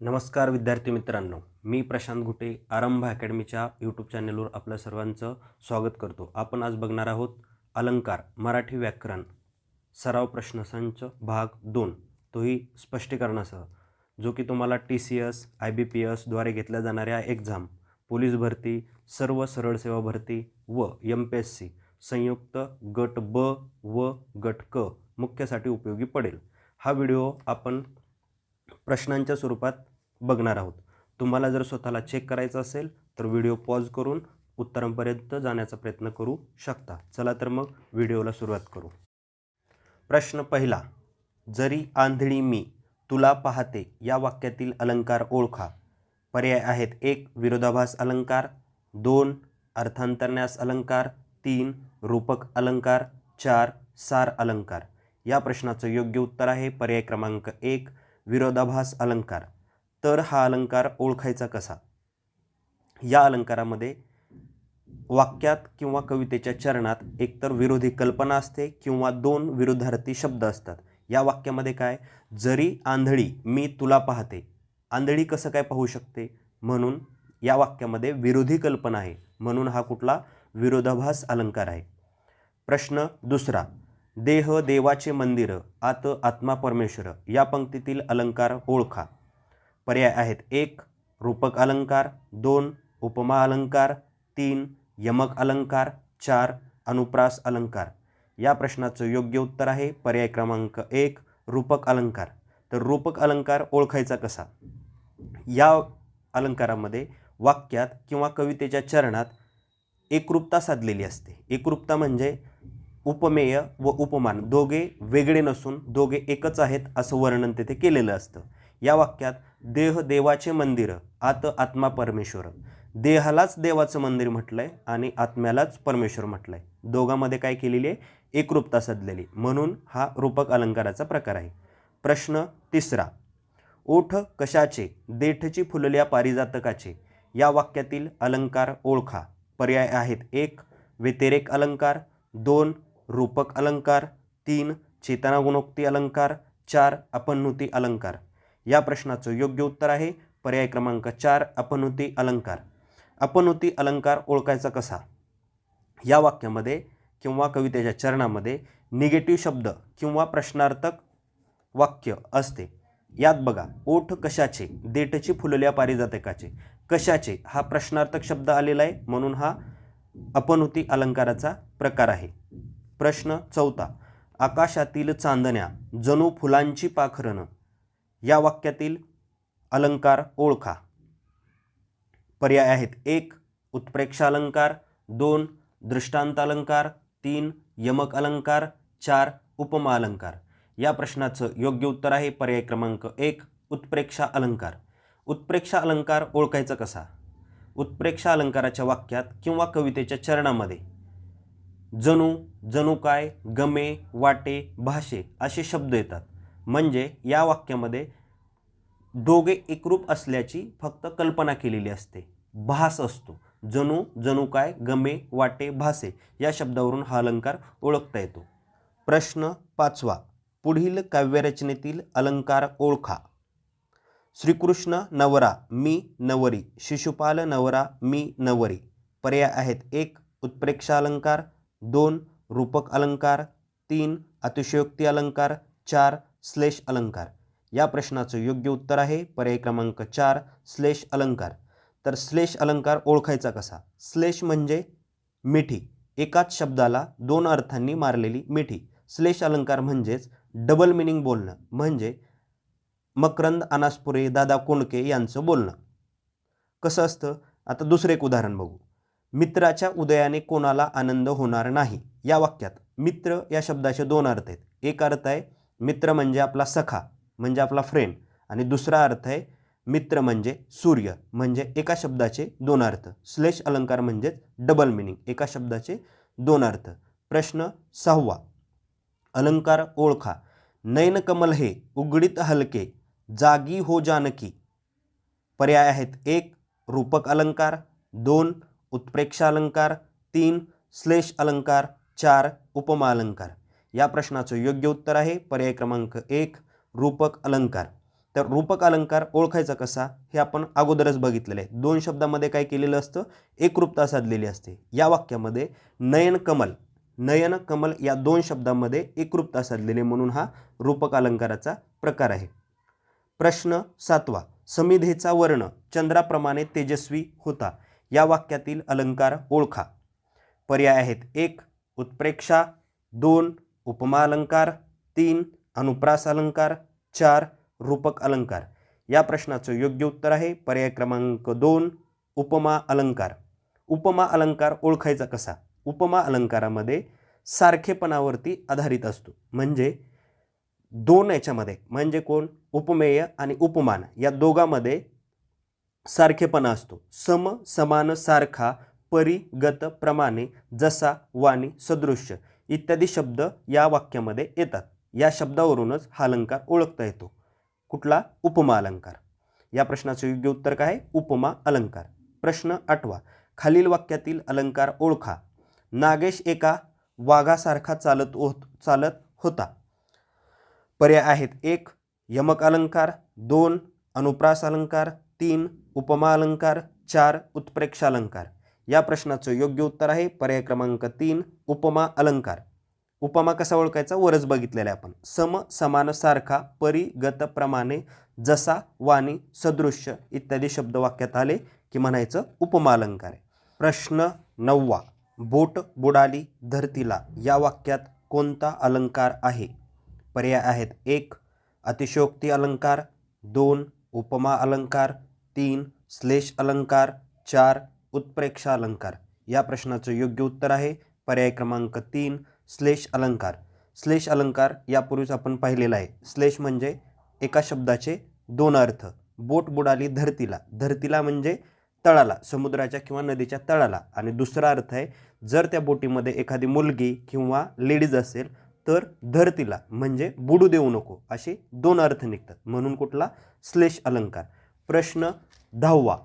नमस्कार विद्यार्थी मित्रांनो, मी प्रशांत घुटे आरंभ अकॅडमीच्या यूट्यूब चॅनलवर आपलं सर्वांचं स्वागत करतो. आपण आज बघणार आहोत अलंकार मराठी व्याकरण सराव प्रश्नसंच भाग 2, तोही स्पष्टीकरणासह, जो की तुम्हाला TCS, IBPS द्वारे घेतल्या जाणाऱ्या एक्झाम, पोलीस भरती, सर्व सरळ सेवा भरती व MPSC संयुक्त गट ब व गट क मुख्यसाठी उपयोगी पडेल. हा व्हिडिओ आपण प्रश्नांच्या स्वरूपात बघणार आहोत. तुम्हाला जर स्वतःला चेक करायचं असेल तर व्हिडिओ पॉज करून उत्तरांपर्यंत जाण्याचा प्रयत्न करू शकता. चला तर मग व्हिडिओला सुरुवात करू. प्रश्न पहिला, जरी आंधळी मी तुला पाहते या वाक्यातील अलंकार ओळखा. पर्याय आहेत: 1. विरोधाभास अलंकार, 2. अर्थांतरन्यास अलंकार, 3. रूपक अलंकार, 4. सार अलंकार. या प्रश्नाचं योग्य उत्तर आहे पर्याय क्रमांक 1, विरोधाभास अलंकार. तर हा अलंकार ओळखायचा कसा? या अलंकारामध्ये वाक्यात किंवा कवितेच्या चरणात एकतर विरोधी कल्पना असते किंवा दोन विरुद्धार्थी शब्द असतात. या वाक्यामध्ये काय, जरी आंधळी मी तुला पाहते, आंधळी कसं काय पाहू शकते? म्हणून या वाक्यामध्ये विरोधी कल्पना आहे, म्हणून हा कुठला विरोधाभास अलंकार आहे. प्रश्न दुसरा, देह देवाचे मंदिर, आत आत्मा परमेश्वर या पंक्तीतील अलंकार ओळखा. पर्याय आहेत: 1. रूपक अलंकार, 2. उपमा अलंकार, 3. यमक अलंकार, 4. अनुप्रास अलंकार. या प्रश्नाचं योग्य उत्तर आहे पर्याय क्रमांक 1, रूपक अलंकार. तर रूपक अलंकार ओळखायचा कसा? या अलंकारामध्ये वाक्यात किंवा कवितेच्या चरणात एकरूपता साधलेली असते. एकरूपता म्हणजे उपमेय व उपमान दोघे वेगळे नसून दोघे एकच आहेत असं वर्णन तेथे केलेलं असतं. या वाक्यात देह देवाचे मंदिर, आत आत्मा परमेश्वर, देहालाच देवाचं मंदिर म्हटलंय आणि आत्म्यालाच परमेश्वर म्हटलंय. दोघांमध्ये काय केलेली आहे? एकरूपता साधलेली, म्हणून हा रूपक अलंकाराचा प्रकार आहे. प्रश्न तिसरा, ओठ कशाचे, देठची फुलल्या पारिजातकाचे या वाक्यातील अलंकार ओळखा. पर्याय आहेत: 1. व्यतिरेक अलंकार, 2. रूपक अलंकार, 3. चेतनागुणोक्ती अलंकार, 4. अपन्नुती अलंकार. या प्रश्नाचं योग्य उत्तर आहे पर्याय क्रमांक 4, अपन्नुती अलंकार. अपन्नुती अलंकार ओळखायचा कसा? या वाक्यामध्ये किंवा कवितेच्या चरणामध्ये निगेटिव्ह शब्द किंवा प्रश्नार्थक वाक्य असते. यात बघा, ओठ कशाचे, देठची फुलल्या पारिजातकाचे, कशाचे हा प्रश्नार्थक शब्द आलेला आहे, म्हणून हा अपन्नुती अलंकाराचा प्रकार आहे. प्रश्न चौथा, आकाशातील चांदण्या जणू फुलांची पाखरं या वाक्यातील अलंकार ओळखा. पर्याय आहेत: 1. उत्प्रेक्ष अलंकार, 2. दृष्टांत अलंकार, 3. यमक अलंकार, 4. उपमा अलंकार. या प्रश्नाचं योग्य उत्तर आहे पर्याय क्रमांक 1, उत्प्रेक्ष अलंकार. उत्प्रेक्ष अलंकार ओळखायचा कसा? उत्प्रेक्ष अलंकाराच्या वाक्यात किंवा कवितेच्या चरणामध्ये जणू, जणू काय, गमे, वाटे, भाषे असे शब्द येतात. म्हणजे या वाक्यामध्ये दोघे एकरूप असल्याची फक्त कल्पना केलेली असते, भास असतो. जणू, जणू काय, गमे, वाटे, भासे या शब्दावरून हा अलंकार ओळखता येतो. प्रश्न पाचवा, पुढील काव्यरचनेतील अलंकार ओळखा. श्रीकृष्ण नवरा मी नवरी, शिशुपाल नवरा मी नवरी. पर्याय आहेत: 1. उत्प्रेक्ष अलंकार, 2. रूपक अलंकार, 3. अतिशयोक्ती अलंकार, 4. श्लेष अलंकार. या प्रश्नाचं योग्य उत्तर आहे पर्याय क्रमांक 4, श्लेष अलंकार. तर श्लेष अलंकार ओळखायचा कसा? श्लेष म्हणजे मिठी, एकाच शब्दाला दोन अर्थांनी मारलेली मिठी. श्लेष अलंकार म्हणजेच डबल मिनिंग बोलणं, म्हणजे मकरंद अनासपुरे, दादा कोंडके यांचं बोलणं. कसं असतं? आता दुसरं एक उदाहरण बघू. मित्राच्या उदयाने कोणाला आनंद होणार नाही. या वाक्यात मित्र या शब्दाचे दोन अर्थ आहेत. एक अर्थ आहे मित्र म्हणजे आपला सखा, म्हणजे आपला फ्रेंड, आणि दुसरा अर्थ आहे मित्र म्हणजे सूर्य, म्हणजे एका शब्दाचे दोन अर्थ. श्लेष अलंकार म्हणजेच डबल मिनिंग, एका शब्दाचे दोन अर्थ. प्रश्न सहावा, अलंकार ओळखा. नयन कमल हे उघडीत हलके, जागी हो जानकी. पर्याय आहेत: 1. रूपक अलंकार, 2. उत्प्रेक्ष अलंकार, 3. श्लेष अलंकार, 4. उपमा अलंकार. या प्रश्नाचं योग्य उत्तर आहे पर्याय क्रमांक 1, रूपक अलंकार. तर रूपक अलंकार ओळखायचा कसा हे आपण अगोदरच बघितलेलं आहे. दोन शब्दामध्ये काय केलेलं असतं, एकरूपता साधलेली असते. या वाक्यामध्ये नयन कमल या दोन शब्दांमध्ये एकरूपता साधलेली, म्हणून हा रूपक अलंकाराचा प्रकार आहे. प्रश्न 7वा, समिधेचा वर्ण चंद्राप्रमाणे तेजस्वी होता. या वाक्यातील अलंकार ओळखा. पर्याय आहेत: 1 उत्प्रेक्षा, 2 उपमा अलंकार, 3 अनुप्रास अलंकार, 4 रूपक अलंकार. या प्रश्नाचं योग्य उत्तर आहे पर्याय क्रमांक 2 उपमा अलंकार. उपमा अलंकार ओळखायचा कसा? उपमा अलंकारामध्ये सारखेपणावरती आधारित असतो. म्हणजे दोन याच्यामध्ये म्हणजे कोण, उपमेय आणि उपमान या दोघांमध्ये सारखेपणा असतो. सम, समान, सारखा, परी, गत, प्रमाणे, जसा, वाणी, सदृश्य इत्यादी शब्द या वाक्यामध्ये येतात. या शब्दावरूनच हा अलंकार ओळखता येतो. कुठला? उपमा अलंकार. या प्रश्नाचं योग्य उत्तर काय आहे? उपमा अलंकार. प्रश्न 8वा, खालील वाक्यातील अलंकार ओळखा. नागेश एका वाघासारखा चालत होता. पर्याय आहेत: 1 यमक अलंकार, 2 अनुप्रास अलंकार, 3 उपमा अलंकार, 4 उत्प्रेक्षा अलंकार. या प्रश्नाचं योग्य उत्तर आहे पर्याय क्रमांक 3 उपमा अलंकार. उपमा कसा ओळखायचा? वरच बघितलेला आहे आपण. सम, समान, सारखा, परी, गत, प्रमाणे, जसा, वाणी, सदृश्य इत्यादी शब्द वाक्यात आले की म्हणायचं उपमा अलंकार आहे. प्रश्न 9वा, बोट बुडाली धरतीला या वाक्यात कोणता अलंकार आहे? पर्याय आहेत: 1 अतिशयोक्ती अलंकार, 2 उपमा अलंकार, 3 श्लेष अलंकार, 4 उत्प्रेक्षा अलंकार. या प्रश्नाचं योग्य उत्तर आहे पर्याय क्रमांक 3 श्लेष अलंकार. श्लेष अलंकार यापूर्वीच आपण पाहिलेला आहे. श्लेष म्हणजे एका शब्दाचे दोन अर्थ. बोट बुडाली धरतीला, धरतीला म्हणजे तळाला, समुद्राच्या किंवा नदीच्या तळाला. आणि दुसरा अर्थ आहे जर त्या बोटीमध्ये एखादी मुलगी किंवा लेडीज असेल तर धरतीला म्हणजे बुडू देऊ नको, असे दोन अर्थ निघतात, म्हणून कुठला? श्लेष अलंकार. प्रश्न 10वा,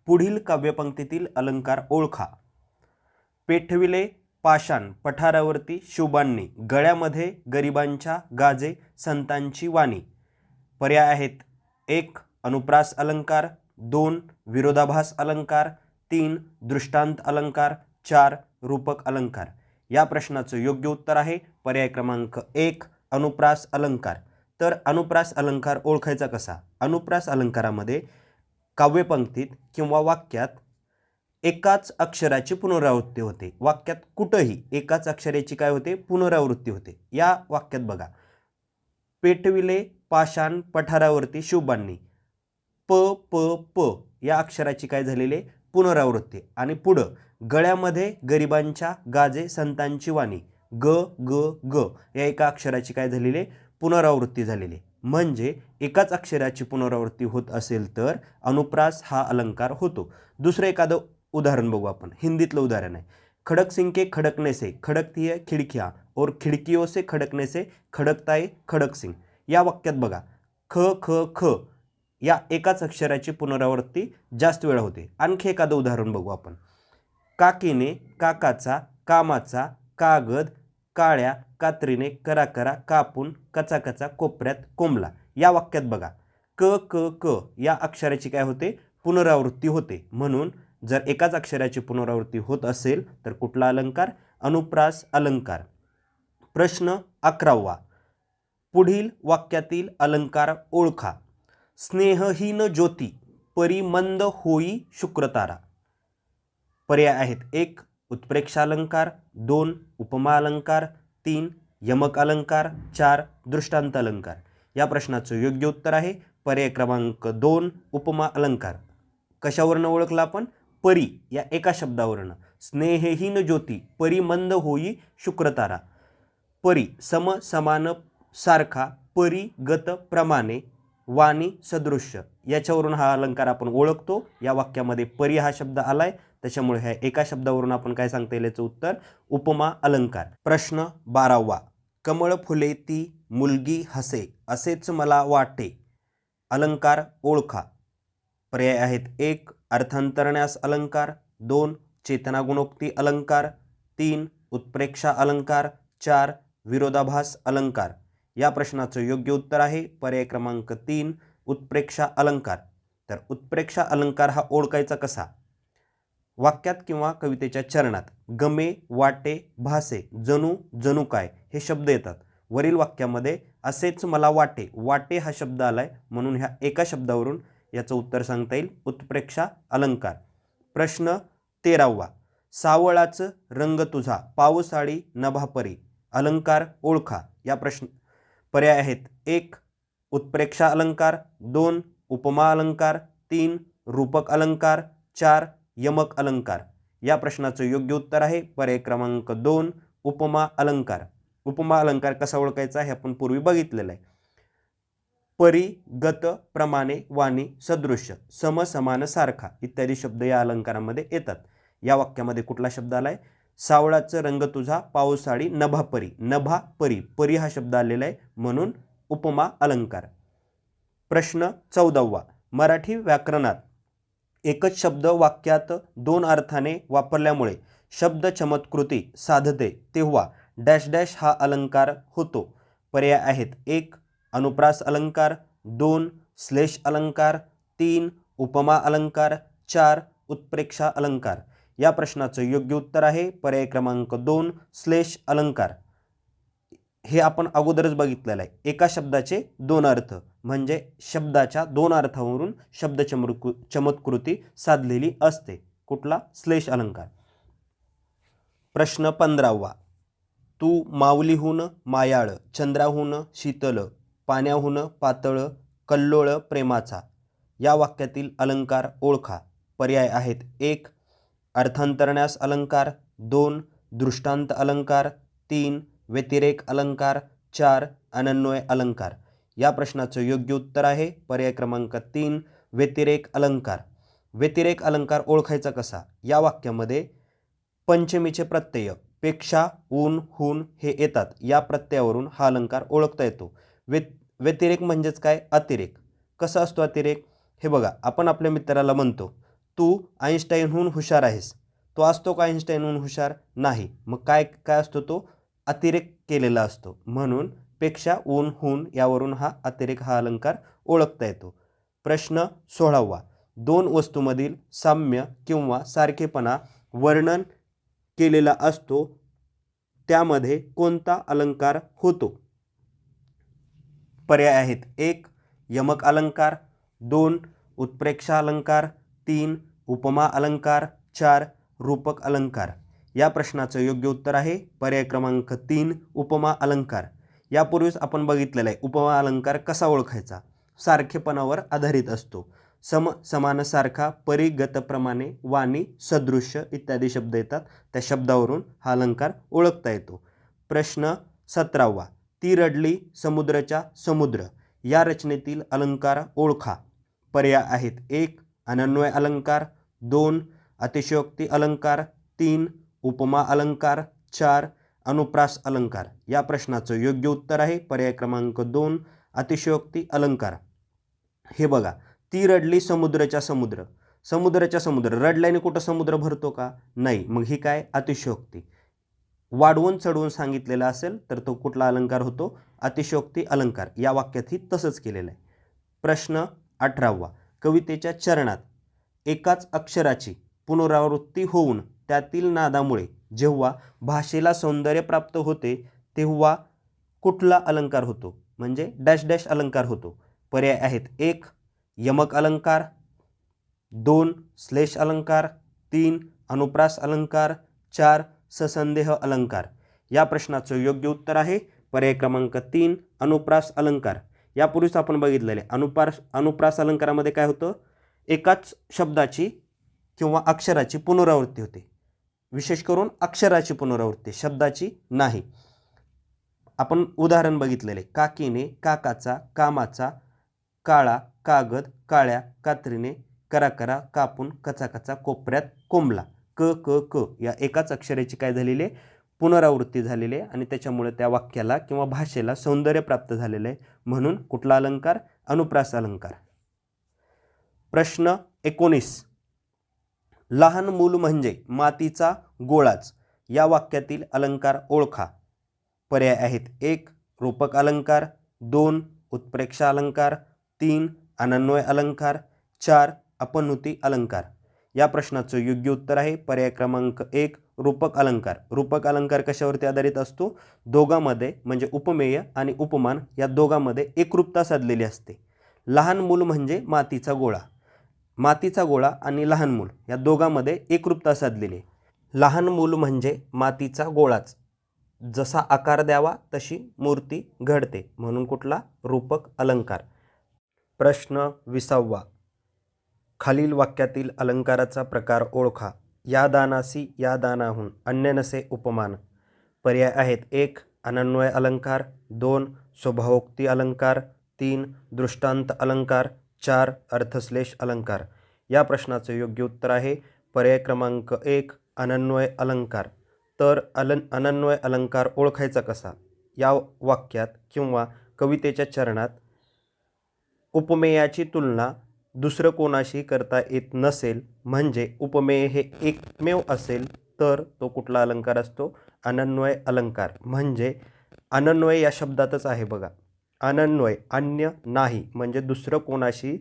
पुढील काव्यपंक्तीतील अलंकार ओळखा. पेठविले पाषाण पठारावरती शुभांनी, गळ्यामध्ये गरिबांच्या गाजे संतांची वाणी. पर्याय आहेत: 1 अनुप्रास अलंकार, 2 विरोधाभास अलंकार, 3 दृष्टांत अलंकार, 4 रूपक अलंकार. या प्रश्नाचं योग्य उत्तर आहे पर्याय क्रमांक 1 अनुप्रास अलंकार. तर अनुप्रास अलंकार ओळखायचा कसा? अनुप्रास अलंकारामध्ये काव्यपंक्तीत किंवा वाक्यात एकाच अक्षराची पुनरावृत्ती होते. वाक्यात कुठंही एकाच अक्षराची काय होते? पुनरावृत्ती होते. या वाक्यात बघा, पेटविले पाषाण पठारावरती शुभांनी, प प प या अक्षराची काय झालेली? पुनरावृत्ती. आणि पुढं गळ्यामध्ये गरिबांच्या गाजे संतांची वाणी, ग ग ग या एका अक्षराची काय झालेली? पुनरावृत्ती झालेली. म्हणजे एकाच अक्षराची पुनरावृत्ती होत असेल तर अनुप्रास हा अलंकार होतो. दुसरं एखादं उदाहरण बघू आपण. हिंदीतलं उदाहरण आहे. खडक सिंह के खड़कने से खड़कती है खिड़कियाँ और खिड़कियों से खड़कने से खड़कता है खडक सिंह. या वाक्यात बघा, ख ख ख या एकाच अक्षराची पुनरावृत्ती जास्त वेळा होते. आणखी एखादं उदाहरण बघू आपण. काकीने काकाचा कामाचा कागद काळ्या कात्रीने करा करा कापून कचा कचा कोपऱ्यात कोंबला. या वाक्यात बघा, क क क या अक्षराची काय होते? पुनरावृत्ती होते. म्हणून जर एकाच अक्षराची पुनरावृत्ती होत असेल तर कुठला अलंकार? अनुप्रास अलंकार. प्रश्न 11वा, पुढील वाक्यातील अलंकार ओळखा. स्नेहहीन ज्योती परी मंद होई शुक्रतारा. पर्याय आहेत: 1 उत्प्रेक्षा अलंकार, 2 उपमा अलंकार, 3 यमक अलंकार, 4 दृष्टांत अलंकार. या प्रश्नाचं योग्य उत्तर आहे पर्याय क्रमांक 2 उपमा अलंकार. कशावरनं ओळखला आपण? परी या एका शब्दावरनं. स्नेहहीन ज्योती परी मंद होई शुक्रतारा. परी सम, समान, सारखा, परी, गत, प्रमाणे, वाणी, सदृश्य याच्यावरून हा अलंकार आपण ओळखतो. या वाक्यामध्ये परी हा शब्द आलाय, त्याच्यामुळे ह्या एका शब्दावरून आपण काय सांगता येईल? याचं उत्तर उपमा अलंकार. प्रश्न 12वा, कमळ फुले ती मुलगी हसे असेच मला वाटे. अलंकार ओळखा. पर्याय आहेत: 1 अर्थांतरण्यास अलंकार, 2 चेतना गुणोक्ती अलंकार, 3 उत्प्रेक्षा अलंकार, 4 विरोधाभास अलंकार. या प्रश्नाचं योग्य उत्तर आहे पर्याय क्रमांक 3 उत्प्रेक्षा अलंकार। तर उत्प्रेक्षा अलंकार हा ओळखायचा कसा? वाक्यात किंवा कवितेच्या चरणात गमे, वाटे, भासे, जणू, जणू काय हे शब्द येतात। वरील वाक्यामध्ये असेच मला वाटे, वाटे हा शब्द आलाय म्हणून ह्या एका शब्दावरून याचं उत्तर सांगता येईल उत्प्रेक्षा अलंकार। प्रश्न 13वा सावळाचं रंग तुझा पावसाळी नभापरी अलंकार ओळखा। या प्रश्न पर्याय आहेत 1 उत्प्रेक्षा अलंकार, 2 उपमा अलंकार, 3 रूपक अलंकार, 4 यमक अलंकार। या प्रश्नाचं योग्य उत्तर आहे पर्याय क्रमांक 2 उपमा अलंकार। उपमा अलंकार कसा ओळखायचा हे आपण पूर्वी बघितलेलं आहे। परी, गत, प्रमाणे, वाणी, सदृश्य, सम, समान, सारखा इत्यादी शब्द या अलंकारामध्ये येतात। या वाक्यामध्ये कुठला शब्द आलाय? सावळाचं रंग तुझा पावसाळी नभापरी, नभापरी, परी हा शब्द आलेला आहे म्हणून उपमा अलंकार। प्रश्न 14वा मराठी व्याकरणात एकच शब्द वाक्यात दोन अर्थाने वापरल्यामुळे शब्द चमत्कृती साधते तेव्हा डॅश डॅश हा अलंकार होतो। पर्याय आहेत 1 अनुप्रास अलंकार, 2 श्लेष अलंकार, 3 उपमा अलंकार, 4 उत्प्रेक्षा अलंकार। या प्रश्नाचं योग्य उत्तर आहे पर्याय क्रमांक 2 श्लेष अलंकार। हे आपण अगोदरच बघितलेलं आहे, एका शब्दाचे दोन अर्थ म्हणजे शब्दाच्या दोन अर्थावरून शब्द चमत्कृती साधलेली असते। कुठला? श्लेष अलंकार। प्रश्न 15वा तू माऊलीहून मायाळ, चंद्राहून शीतल, पाण्याहून पातळ, कल्लोळ प्रेमाचा। या वाक्यातील अलंकार ओळखा। पर्याय आहेत 1 अर्थांतरण्यास अलंकार, 2 दृष्टांत अलंकार, 3 व्यतिरेक अलंकार, 4 अनन्वय अलंकार। या प्रश्नाचं योग्य उत्तर आहे पर्याय क्रमांक 3 व्यतिरेक अलंकार। व्यतिरेक अलंकार ओळखायचा कसा? या वाक्यामध्ये पंचमीचे प्रत्यय पेक्षा, ऊन, हून हे येतात। या प्रत्ययावरून हा अलंकार ओळखता येतो। व्यतिरेक म्हणजेच काय? अतिरेक। कसा असतो अतिरेक? हे बघा, आपण आपल्या मित्राला म्हणतो तू आईन्स्टाईनहून हुशार आहेस, तो असतो का आईन्स्टाईनहून हुशार? नाही। मग काय काय असतो? तो अतिरेक केलेला असतो म्हणून पेक्षा, ऊन, हून यावरून हा अतिरेक हा अलंकार ओळखता येतो। प्रश्न 16वा दोन वस्तूंमधील साम्य किंवा सारखेपणा वर्णन केलेला असतो त्यामध्ये कोणता अलंकार होतो? पर्याय आहेत 1 यमक अलंकार, 2 उत्प्रेक्षा अलंकार, 3 उपमा अलंकार, 4 रूपक अलंकार। या प्रश्नाचं योग्य उत्तर आहे पर्याय क्रमांक 3 उपमा अलंकार। यापूर्वीच आपण बघितलेलं आहे उपमा अलंकार कसा ओळखायचा? सारखेपणावर आधारित असतो। सम, समान, सारखा, परी, गत, प्रमाणे, वाणी, सदृश्य इत्यादी शब्द येतात। त्या शब्दावरून हा अलंकार ओळखता येतो। प्रश्न 17वा ती रडली समुद्राच्या समुद्र या रचनेतील अलंकार ओळखा। पर्याय आहेत 1 अनन्वय अलंकार, 2 अतिशयोक्ती अलंकार, 3 उपमा अलंकार, 4 अनुप्रास अलंकार। या प्रश्नाचं योग्य उत्तर आहे पर्याय क्रमांक 2 अतिशयोक्ती अलंकार। हे बघा, ती रडली समुद्राच्या समुद्र, समुद्राच्या समुद्र रडल्याने कुठं समुद्र भरतो का? नाही। मग ही काय? अतिशयोक्ती। वाढवून चढवून सांगितलेला असेल तर तो कुठला अलंकार होतो? अतिशयोक्ती अलंकार। या वाक्यातही तसंच केलेलं आहे। प्रश्न 18वा कवितेच्या चरणात एकाच अक्षराची पुनरावृत्ती होऊन त्यातील नादामुळे जेव्हा भाषेला सौंदर्य प्राप्त होते तेव्हा कुठला अलंकार होतो? म्हणजे डॅश डॅश अलंकार होतो। पर्याय आहेत 1 यमक अलंकार, 2 श्लेष अलंकार, 3 अनुप्रास अलंकार, 4 ससंदेह अलंकार। या प्रश्नाचं योग्य उत्तर आहे पर्याय क्रमांक 3 अनुप्रास अलंकार। यापूर्वीच आपण बघितलेले अनुप्रास अलंकारामध्ये काय होतं? एकाच शब्दाची किंवा अक्षराची पुनरावृत्ती होते। विशेष करून अक्षराची पुनरावृत्ती, शब्दाची नाही। आपण उदाहरण बघितलेले काकीने काकाचा, कामाचा, काळा कागद, काळ्या कात्रीने, करा करा कापून, कचा कचा कोपऱ्यात कोंबला। क क क या एकाच अक्षराची काय झालेली आहे? पुनरावृत्ती झालेली आहे आणि त्याच्यामुळे त्या वाक्याला किंवा भाषेला सौंदर्य प्राप्त झालेलं आहे म्हणून कुठला अलंकार? अनुप्रास अलंकार। प्रश्न 19 लहान मूल म्हणजे मातीचा गोळाच या वाक्यातील अलंकार ओळखा। पर्याय आहेत 1 रूपक अलंकार, 2 उत्प्रेक्षा अलंकार, 3 अनन्वय अलंकार, 4 अपनुती अलंकार। या प्रश्नाचं योग्य उत्तर आहे पर्याय क्रमांक 1 रूपक अलंकार। रूपक अलंकार कशावरती आधारित असतो? दोघांमध्ये म्हणजे उपमेय आणि उपमान या दोघांमध्ये एकरूपता साधलेली असते। लहान मूल म्हणजे मातीचा गोळा। मातीचा गोळा आणि लहान मूल या दोघांमध्ये एकरूपता साधलेली आहे। लहान मूल म्हणजे मातीचा गोळाच, जसा आकार द्यावा तशी मूर्ती घडते, म्हणून कुठला? रूपक अलंकार। प्रश्न 20वा, खालील वाक्यातील अलंकाराचा प्रकार ओळखा। या दानासी या दानाहून अन्य नसे उपमान। पर्याय आहेत 1 अनन्वय अलंकार, 2 स्वभावोक्ती अलंकार, 3 दृष्टांत अलंकार, 4 अर्थश्लेष अलंकार। या प्रश्नाचं योग्य उत्तर आहे पर्याय क्रमांक 1 अनन्वय अलंकार। तर अनन्वय अलंकार ओळखायचा कसा? या वाक्यात किंवा कवितेच्या चरणात उपमेयाची तुलना दुसरं कोणाशी करता येत नसेल, म्हणजे उपमेय हे एकमेव असेल, तर तो कुठला अलंकार असतो? अनन्वय अलंकार। म्हणजे अनन्वय या शब्दातच आहे बघा, अनन्वय अन्य नाही, म्हणजे दुसरं कोणाशी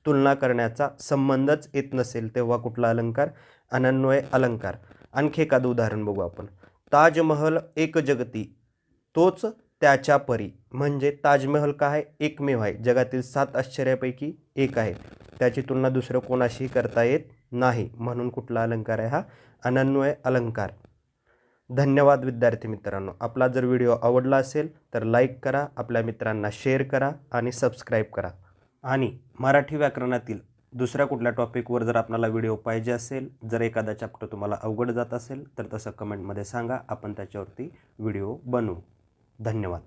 तुलना करण्याचा संबंधच येत नसेल तेव्हा कुठला अलंकार? अनन्वय अलंकार। आणखी एखादं उदाहरण बघू आपण। ताजमहल एक जगती तोच त्याच्या परी। म्हणजे ताजमहल काय? एकमेव आहे, जगातील 7 आश्चर्यापैकी एक आहे, त्याची तुलना दुसरं कोणाशी करता येत नाही, म्हणून कुठला अलंकार आहे? हा अनन्वय अलंकार। धन्यवाद विद्यार्थी मित्रांनो। आपला जर व्हिडिओ आवडला असेल तर लाईक करा, आपल्या मित्रांना शेअर करा आणि सबस्क्राईब करा। आणि मराठी व्याकरणातील दुसऱ्या कुठल्या टॉपिकवर जर आपल्याला व्हिडिओ पाहिजे असेल, जर एखादा चॅप्टर तुम्हाला अवघड जात असेल तर तसं कमेंटमध्ये सांगा, आपण त्याच्यावरती व्हिडिओ बनवू। धन्यवाद।